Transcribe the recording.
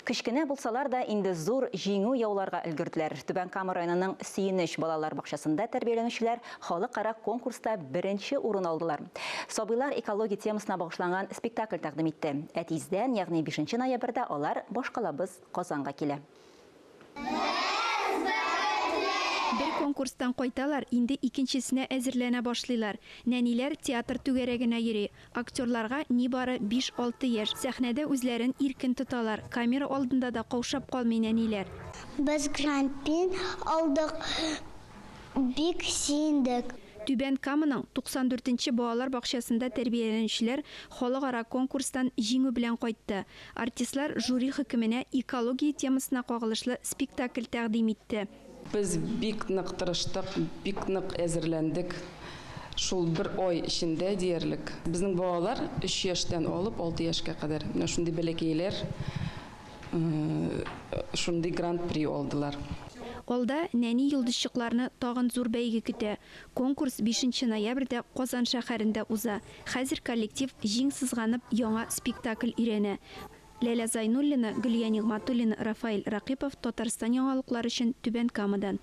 Кішкене булсалар да инде зур жиңу яуларга өлгерделәр. Түбән Кама районының Сөйенеш балалар бакчасында тәрбияләнүчеләр халыкара конкурста беренче урын алдылар. Сабыйлар экология темасына багышланган спектакль тәкъдим итте. Әтиздән, ягъни 5 ноябрьдә алар башкалабыз Казанга килә. Bir konkurstan koytalar, indi ikinчесенә әзерләнә башлыйлар. Нәниләр театр түгәрәгенә йөри. Актерларга нибары 5-6 яшь. Сәхнәдә үзләрен иркен тоталар. Камера алдында да каушап калмый нәниләр. Без гран-при алдык, бик сөендек. Түбән Каманың 94-нче балалар бакчасында тәрбияләнүчеләр халыкара конкурстан җиңү белән кайтты. Артистлар жюри хөкеменә экология темасына кагылышлы спектакль тәкъдим итте. Biz bik нык тырыштык, бик нык әзерләндек. Шул bir ай эчендә диярлек. Безнең балалар 3 яшьтән алып 6 яшькә кадәр менә шундый бәләкәйләр шундый гран-при алдылар. Алда нәни йолдызчыкларны тагын зур бәйге көтә. Конкурс 5 ноябрьдә Казан шәһәрендә уза. Хәзер коллектив җиң сызганып яңа спектакль өйрәнә. Ләйлә Зайнуллина, Гөлия Нигъматуллина, Рафаэль Ракипов, Татарстан яңалыклары өчен Түбән Камадан.